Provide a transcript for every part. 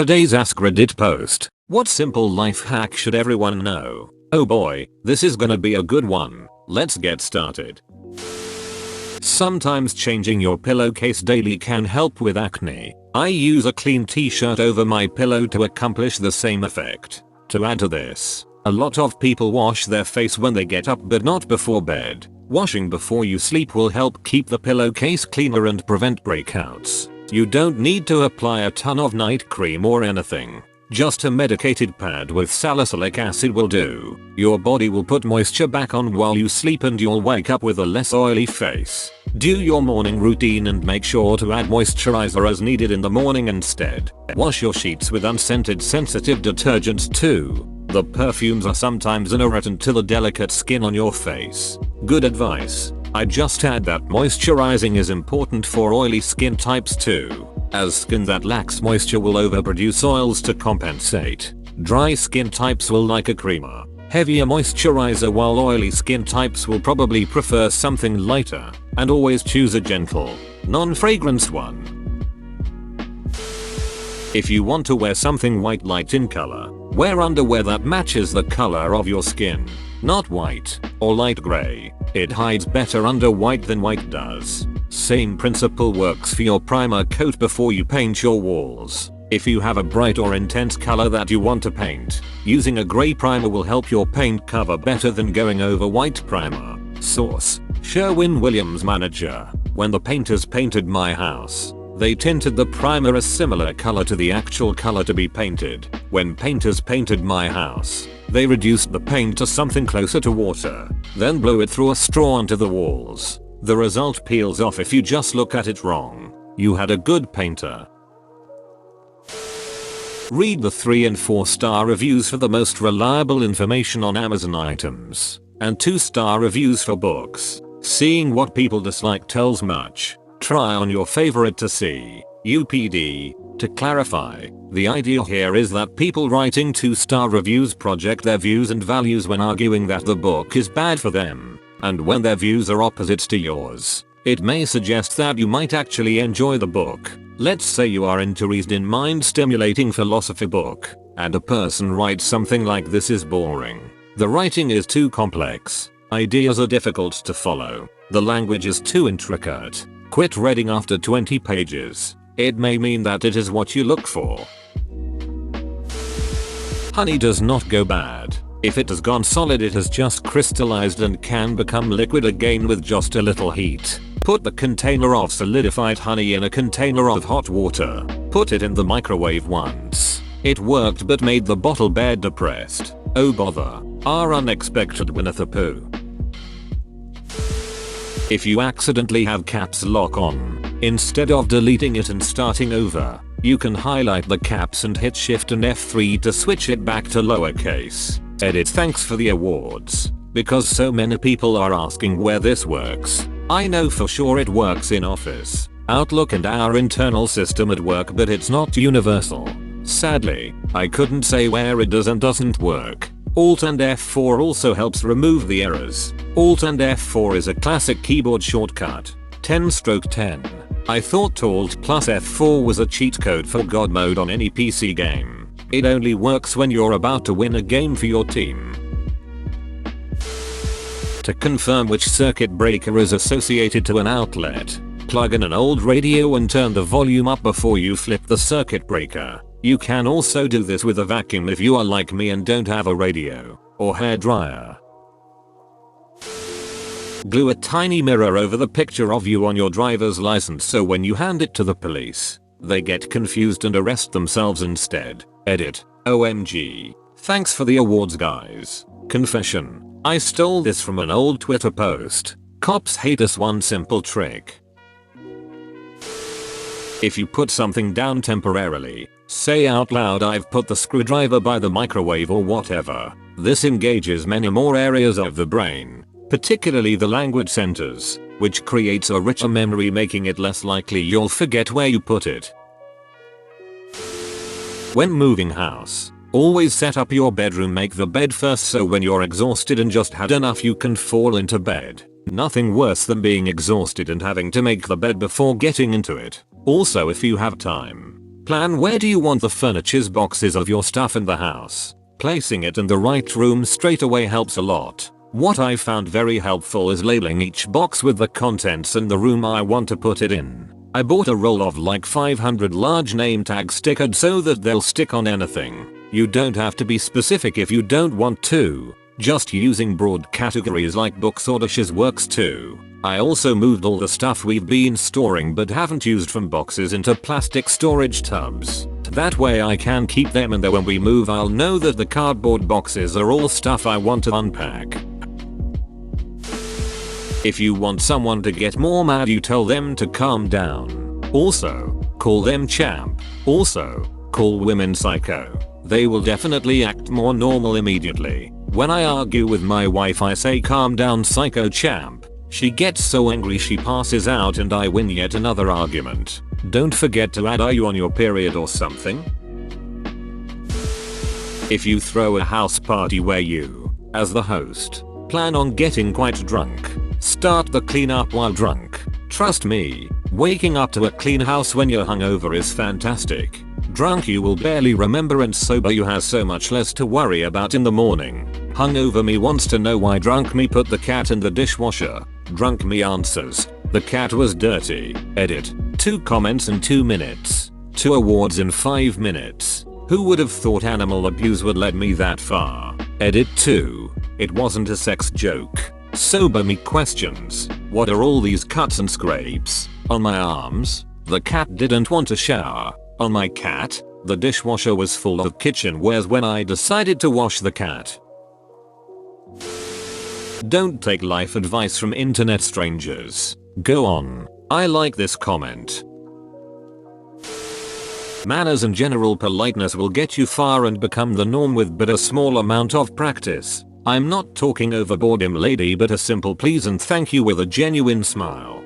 Today's AskReddit post. What simple life hack should everyone know? Oh boy, this is gonna be a good one. Let's get started. Sometimes changing your pillowcase daily can help with acne. I use a clean t-shirt over my pillow to accomplish the same effect. To add to this, a lot of people wash their face when they get up but not before bed. Washing before you sleep will help keep the pillowcase cleaner and prevent breakouts. You don't need to apply a ton of night cream or anything. Just a medicated pad with salicylic acid will do. Your body will put moisture back on while you sleep and you'll wake up with a less oily face. Do your morning routine and make sure to add moisturizer as needed in the morning instead. Wash your sheets with unscented sensitive detergents too. The perfumes are sometimes an irritant to the delicate skin on your face. Good advice. I just add that moisturizing is important for oily skin types too, as skin that lacks moisture will overproduce oils to compensate. Dry skin types will like a creamer, heavier moisturizer while oily skin types will probably prefer something lighter, and always choose a gentle, non-fragrance one. If you want to wear something white light in color, wear underwear that matches the color of your skin, not white or light gray. It hides better under white than white does. Same principle works for your primer coat before you paint your walls. If you have a bright or intense color that you want to paint, using a gray primer will help your paint cover better than going over white primer. Source: Sherwin-Williams Manager. When the painters painted my house, they tinted the primer a similar color to the actual color to be painted. When painters painted my house, they reduced the paint to something closer to water, then blew it through a straw onto the walls. The result peels off if you just look at it wrong. You had a good painter. Read the 3 and 4 star reviews for the most reliable information on Amazon items, and 2-star reviews for books. Seeing what people dislike tells much. Try on your favorite to see. UPD. To clarify, the idea here is that people writing 2-star reviews project their views and values when arguing that the book is bad for them, and when their views are opposites to yours, it may suggest that you might actually enjoy the book. Let's say you are into read in mind-stimulating philosophy book, and a person writes something like "This is boring. The writing is too complex. Ideas are difficult to follow. The language is too intricate. Quit reading after 20 pages. It may mean that it is what you look for." Honey does not go bad. If it has gone solid, it has just crystallized and can become liquid again with just a little heat. Put the container of solidified honey in a container of hot water. Put it in the microwave once. It worked but made the bottle bed depressed. Oh bother. Our unexpected Winnie-the-Pooh. If you accidentally have caps lock on, instead of deleting it and starting over, you can highlight the caps and hit Shift and F3 to switch it back to lowercase. Edit. Thanks for the awards. Because so many people are asking where this works. I know for sure it works in Office, Outlook and our internal system at work, but it's not universal. Sadly, I couldn't say where it does and doesn't work. Alt and F4 also helps remove the errors. Alt and F4 is a classic keyboard shortcut. 10/10. I thought Alt plus F4 was a cheat code for God mode on any PC game. It only works when you're about to win a game for your team. To confirm which circuit breaker is associated to an outlet, plug in an old radio and turn the volume up before you flip the circuit breaker. You can also do this with a vacuum if you are like me and don't have a radio or hairdryer. Glue a tiny mirror over the picture of you on your driver's license so when you hand it to the police, they get confused and arrest themselves instead. Edit. OMG. Thanks for the awards, guys. Confession. I stole this from an old Twitter post. Cops hate us. One simple trick. If you put something down temporarily, say out loud, "I've put the screwdriver by the microwave," or whatever. This engages many more areas of the brain, particularly the language centers, which creates a richer memory, making it less likely you'll forget where you put it. When moving house, always set up your bedroom. Make the bed first so when you're exhausted and just had enough you can fall into bed. Nothing worse than being exhausted and having to make the bed before getting into it. Also, if you have time, Plan where do you want the furniture's boxes of your stuff in the house. Placing it in the right room straight away helps a lot. What I found very helpful is labeling each box with the contents and the room I want to put it in. I bought a roll of like 500 large name tags stickered so that they'll stick on anything. You don't have to be specific if you don't want to. Just using broad categories like books or dishes works too. I also moved all the stuff we've been storing but haven't used from boxes into plastic storage tubs. That way I can keep them in there when we move. I'll know that the cardboard boxes are all stuff I want to unpack. If you want someone to get more mad, you tell them to calm down. Also, call them champ. Also, call women psycho. They will definitely act more normal immediately. When I argue with my wife I say calm down psycho champ. She gets so angry she passes out and I win yet another argument. Don't forget to add are you on your period or something? If you throw a house party where you, as the host, plan on getting quite drunk, start the cleanup while drunk. Trust me, waking up to a clean house when you're hungover is fantastic. Drunk you will barely remember and sober you have so much less to worry about in the morning. Hungover me wants to know why drunk me put the cat in the dishwasher. Drunk me answers, the cat was dirty. Edit. 2 comments in 2 minutes. 2 awards in 5 minutes. Who would have thought animal abuse would lead me that far? Edit 2. It wasn't a sex joke. Sober me questions. What are all these cuts and scrapes? On my arms? The cat didn't want to shower. On my cat? The dishwasher was full of kitchenwares when I decided to wash the cat. Don't take life advice from internet strangers. Go on. I like this comment. Manners and general politeness will get you far and become the norm with but a small amount of practice. I'm not talking overboard lady, but a simple please and thank you with a genuine smile.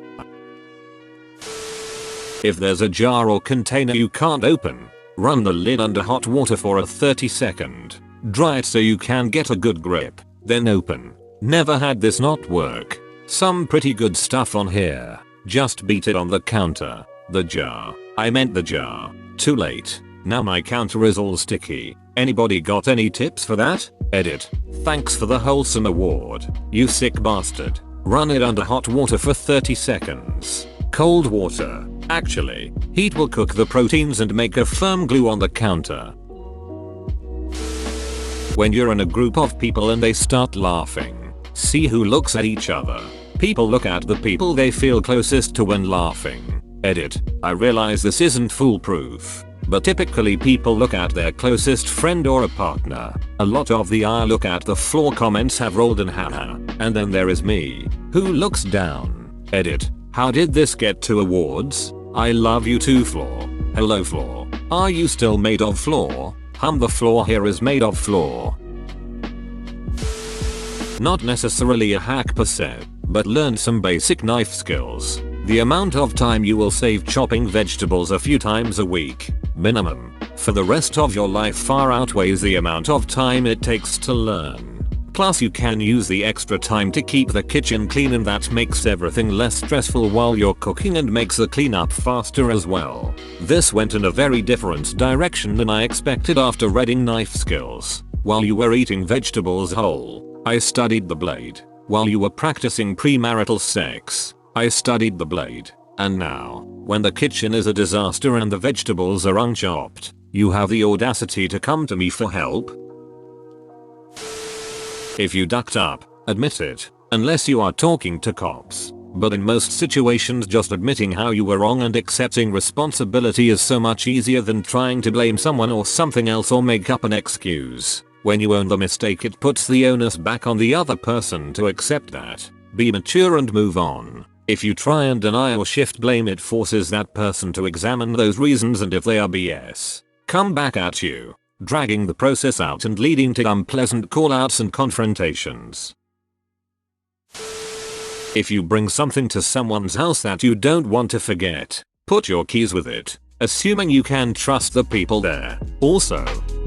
If there's a jar or container you can't open, run the lid under hot water for a 30-second. Dry it so you can get a good grip, then open. Never had this not work. Some pretty good stuff on here. Just beat it on the counter. The jar. I meant the jar. Too late. Now my counter is all sticky. Anybody got any tips for that? Edit. Thanks for the wholesome award. You sick bastard. Run it under hot water for 30 seconds. Cold water. Actually, heat will cook the proteins and make a firm glue on the counter. When you're in a group of people and they start laughing, see who looks at each other. People look at the people they feel closest to when laughing. Edit. I realize this isn't foolproof, but typically people look at their closest friend or a partner. A lot of the I look at the floor comments have rolled in haha. And then there is me, who looks down. Edit. How did this get 2 awards? I love you too floor. Hello floor. Are you still made of floor? The floor here is made of floor. Not necessarily a hack per se, but learn some basic knife skills. The amount of time you will save chopping vegetables a few times a week, minimum, for the rest of your life far outweighs the amount of time it takes to learn. Plus you can use the extra time to keep the kitchen clean and that makes everything less stressful while you're cooking and makes the cleanup faster as well. This went in a very different direction than I expected after reading knife skills. While you were eating vegetables whole, I studied the blade. While you were practicing premarital sex, I studied the blade. And now, when the kitchen is a disaster and the vegetables are unchopped, you have the audacity to come to me for help? If you ducked up, admit it, unless you are talking to cops. But in most situations just admitting how you were wrong and accepting responsibility is so much easier than trying to blame someone or something else or make up an excuse. When you own the mistake it puts the onus back on the other person to accept that. Be mature and move on. If you try and deny or shift blame it forces that person to examine those reasons and if they are BS, come back at you, dragging the process out and leading to unpleasant callouts and confrontations. If you bring something to someone's house that you don't want to forget, put your keys with it, assuming you can trust the people there. Also,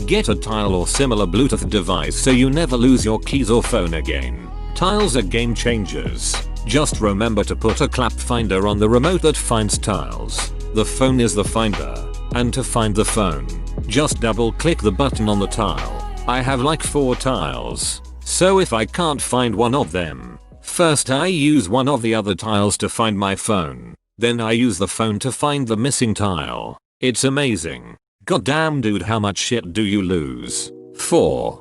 get a tile or similar Bluetooth device so you never lose your keys or phone again. Tiles are game changers. Just remember to put a clap finder on the remote that finds tiles. The phone is the finder, And to find the phone, just double click the button on the tile. I have like 4 tiles, so if I can't find one of them, first I use one of the other tiles to find my phone, then I use the phone to find the missing tile. It's amazing. Goddamn dude, how much shit do you lose? 4.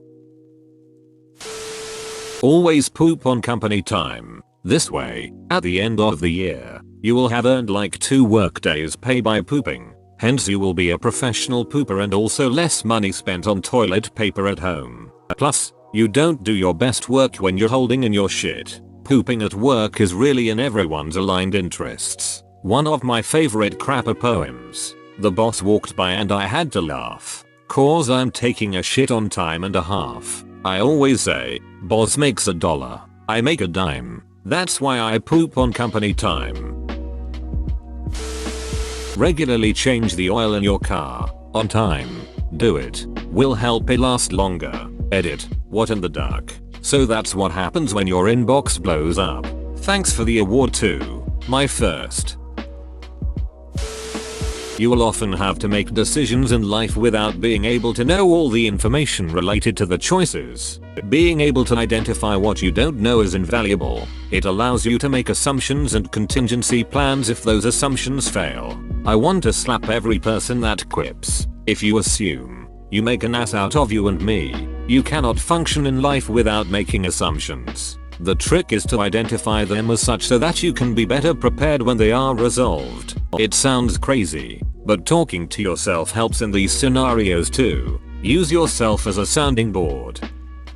Always poop on company time. This way, at the end of the year, you will have earned like 2 workdays pay by pooping. Hence you will be a professional pooper and also less money spent on toilet paper at home. Plus, you don't do your best work when you're holding in your shit. Pooping at work is really in everyone's aligned interests. One of my favorite crapper poems. The boss walked by and I had to laugh. Cause I'm taking a shit on time and a half. I always say, boss makes $1, I make a dime. That's why I poop on company time. Regularly change the oil in your car. On time. Do it. Will help it last longer. Edit. What in the duck? So that's what happens when your inbox blows up. Thanks for the award too. My first. You will often have to make decisions in life without being able to know all the information related to the choices. Being able to identify what you don't know is invaluable. It allows you to make assumptions and contingency plans if those assumptions fail. I want to slap every person that quips. If you assume, you make an ass out of you and me. You cannot function in life without making assumptions. The trick is to identify them as such so that you can be better prepared when they are resolved. It sounds crazy, but talking to yourself helps in these scenarios too. Use yourself as a sounding board.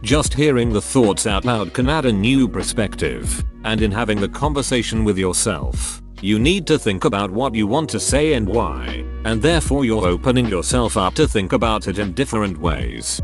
Just hearing the thoughts out loud can add a new perspective, and in having the conversation with yourself, you need to think about what you want to say and why, and therefore you're opening yourself up to think about it in different ways.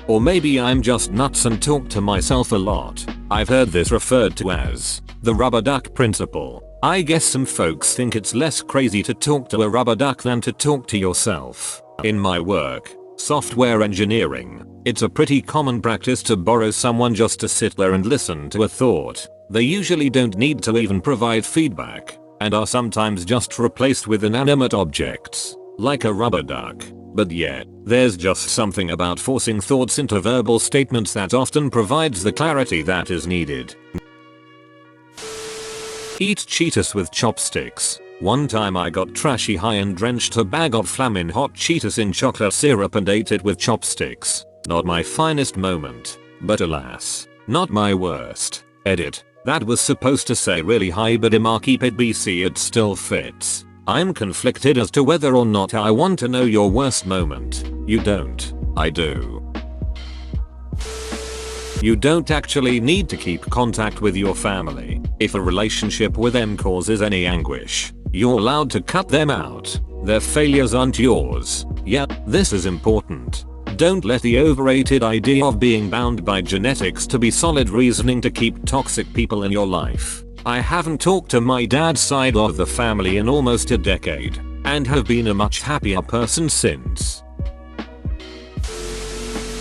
Or maybe I'm just nuts and talk to myself a lot. I've heard this referred to as the rubber duck principle. I guess some folks think it's less crazy to talk to a rubber duck than to talk to yourself. In my work, software engineering, it's a pretty common practice to borrow someone just to sit there and listen to a thought. They usually don't need to even provide feedback, and are sometimes just replaced with inanimate objects, like a rubber duck. But yet, there's just something about forcing thoughts into verbal statements that often provides the clarity that is needed. Eat Cheetos with chopsticks. One time I got trashy high and drenched a bag of flamin' hot Cheetos in chocolate syrup and ate it with chopsticks. Not my finest moment, but alas, not my worst. Edit. That was supposed to say really high, but keep it BC, it still fits. I'm conflicted as to whether or not I want to know your worst moment. You don't. I do. You don't actually need to keep contact with your family. If a relationship with them causes any anguish, you're allowed to cut them out. Their failures aren't yours. Yeah, this is important. Don't let the overrated idea of being bound by genetics to be solid reasoning to keep toxic people in your life. I haven't talked to my dad's side of the family in almost a decade, and have been a much happier person since.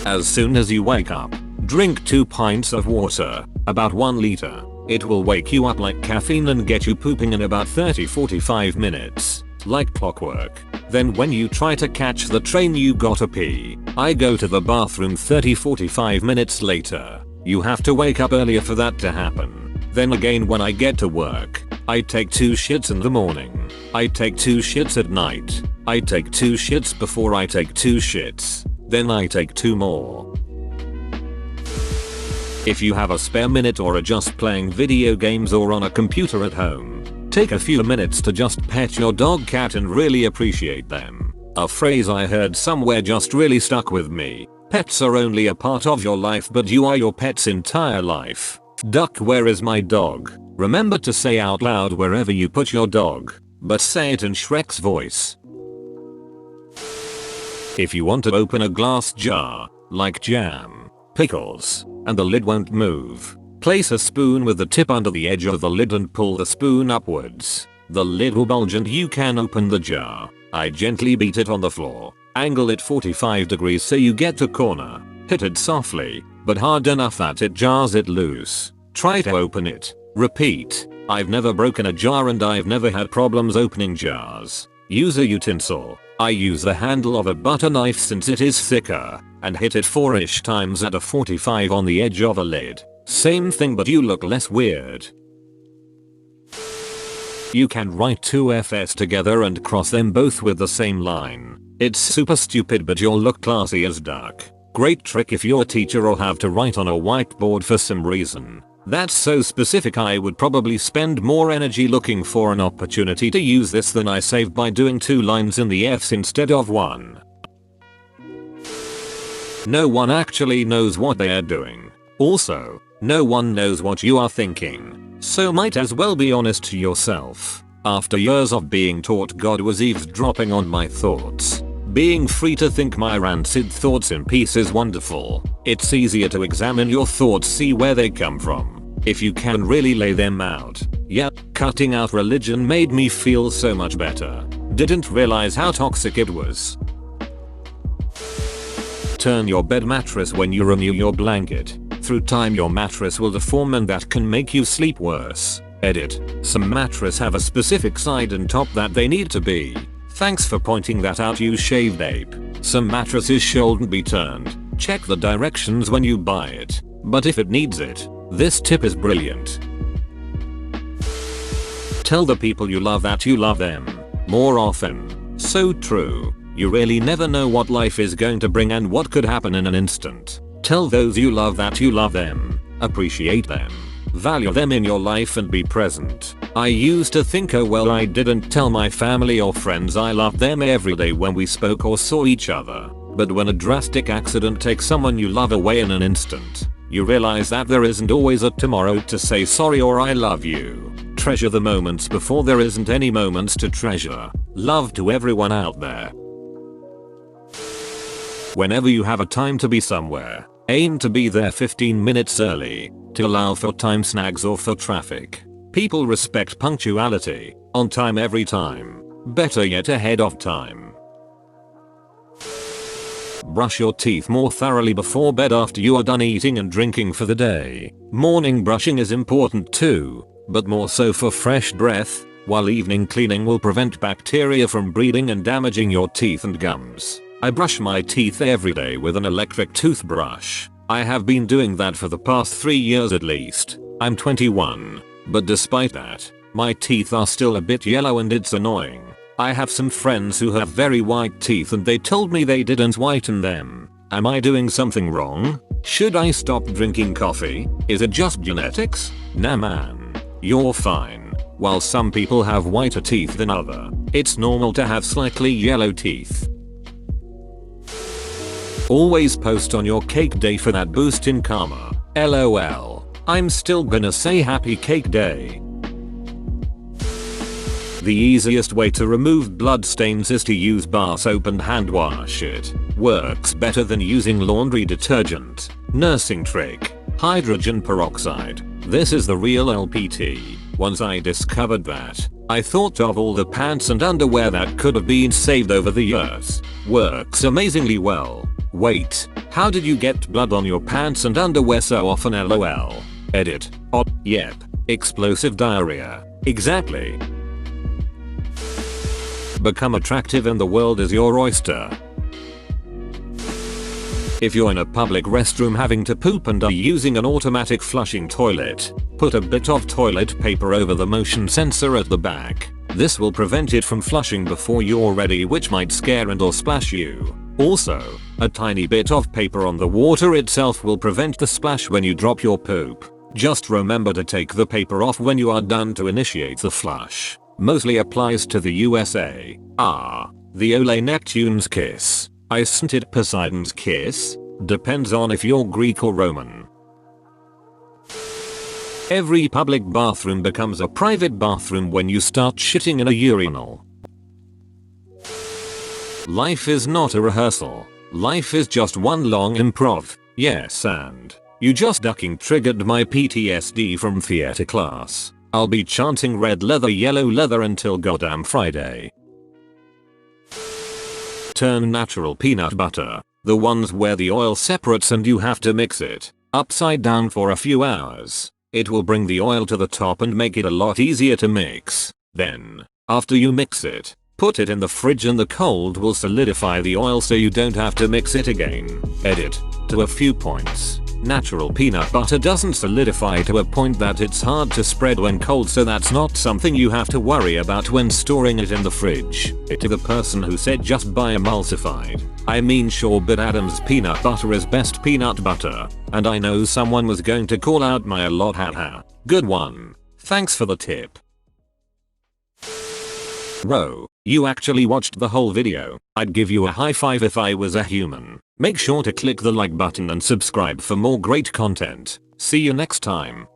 As soon as you wake up, drink 2 pints of water, about 1 liter. It will wake you up like caffeine and get you pooping in about 30-45 minutes, like clockwork. Then when you try to catch the train you gotta pee. I go to the bathroom 30-45 minutes later. You have to wake up earlier for that to happen. Then again when I get to work, I take 2 shits in the morning. I take 2 shits at night. I take 2 shits before I take 2 shits. Then I take 2 more. If you have a spare minute or are just playing video games or on a computer at home, take a few minutes to just pet your dog, cat and really appreciate them. A phrase I heard somewhere just really stuck with me. Pets are only a part of your life, but you are your pet's entire life. Duck, where is my dog? Remember to say out loud wherever you put your dog, but say it in Shrek's voice. If you want to open a glass jar, like jam, pickles, and the lid won't move, place a spoon with the tip under the edge of the lid and pull the spoon upwards. The lid will bulge and you can open the jar. I gently beat it on the floor, angle it 45 degrees so you get the corner, hit it softly, but hard enough that it jars it loose. Try to open it. Repeat. I've never broken a jar and I've never had problems opening jars. Use a utensil. I use the handle of a butter knife since it is thicker, and hit it 4-ish times at a 45 on the edge of a lid. Same thing, but you look less weird. You can write two F's together and cross them both with the same line. It's super stupid, but you'll look classy as duck. Great trick if you're a teacher or have to write on a whiteboard for some reason. That's so specific, I would probably spend more energy looking for an opportunity to use this than I save by doing 2 lines in the F's instead of 1. No one actually knows what they are doing. Also, no one knows what you are thinking, so might as well be honest to yourself. After years of being taught God was eavesdropping on my thoughts, being free to think my rancid thoughts in peace is wonderful. It's easier to examine your thoughts, see where they come from, if you can really lay them out. Yeah, cutting out religion made me feel so much better. Didn't realize how toxic it was. Turn your bed mattress when you renew your blanket. Through time your mattress will deform and that can make you sleep worse. Edit. Some mattresses have a specific side and top that they need to be. Thanks for pointing that out, you shaved ape. Some mattresses shouldn't be turned. Check the directions when you buy it. But if it needs it, this tip is brilliant. Tell the people you love that you love them more often. So true. You really never know what life is going to bring and what could happen in an instant. Tell those you love that you love them. Appreciate them. Value them in your life and be present. I used to think, oh well, I didn't tell my family or friends I loved them every day when we spoke or saw each other. But when a drastic accident takes someone you love away in an instant, you realize that there isn't always a tomorrow to say sorry or I love you. Treasure the moments before there isn't any moments to treasure. Love to everyone out there. Whenever you have a time to be somewhere, aim to be there 15 minutes early, to allow for time snags or for traffic. People respect punctuality, on time every time. Better yet, ahead of time. Brush your teeth more thoroughly before bed after you are done eating and drinking for the day. Morning brushing is important too, but more so for fresh breath, while evening cleaning will prevent bacteria from breeding and damaging your teeth and gums. I brush my teeth every day with an electric toothbrush. I have been doing that for the past 3 years at least. I'm 21, but despite that, my teeth are still a bit yellow and it's annoying. I have some friends who have very white teeth and they told me they didn't whiten them. Am I doing something wrong? Should I stop drinking coffee? Is it just genetics? Nah man, you're fine. While some people have whiter teeth than other, it's normal to have slightly yellow teeth. Always post on your cake day for that boost in karma. LOL. I'm still gonna say happy cake day. The easiest way to remove blood stains is to use bar soap and hand wash it. Works better than using laundry detergent. Nursing trick. Hydrogen peroxide. This is the real LPT. Once I discovered that, I thought of all the pants and underwear that could have been saved over the years. Works amazingly well. Wait, how did you get blood on your pants and underwear so often? LOL. Edit. Oh, yep. Explosive diarrhea. Exactly. Become attractive and the world is your oyster. If you're in a public restroom having to poop and are using an automatic flushing toilet, put a bit of toilet paper over the motion sensor at the back. This will prevent it from flushing before you're ready, which might scare and or splash you. Also, a tiny bit of paper on the water itself will prevent the splash when you drop your poop. Just remember to take the paper off when you are done to initiate the flush. Mostly applies to the USA. The Ole Neptune's kiss. Isn't it Poseidon's kiss? Depends on if you're Greek or Roman. Every public bathroom becomes a private bathroom when you start shitting in a urinal. Life is not a rehearsal. Life is just one long improv. Yes, and you just ducking triggered my PTSD from theater class. I'll be chanting red leather yellow leather until goddamn Friday. Turn natural peanut butter, the ones where the oil separates and you have to mix it, upside down for a few hours. It will bring the oil to the top and make it a lot easier to mix. Then, after you mix it, Put it in the fridge and the cold will solidify the oil so you don't have to mix it again. Edit. To a few points. Natural peanut butter doesn't solidify to a point that it's hard to spread when cold, so that's not something you have to worry about when storing it in the fridge. To the person who said just buy emulsified, I mean sure, but Adam's peanut butter is best peanut butter, and I know someone was going to call out my a lot, haha. Good one. Thanks for the tip. Bro, you actually watched the whole video. I'd give you a high five if I was a human. Make sure to click the like button and subscribe for more great content. See you next time.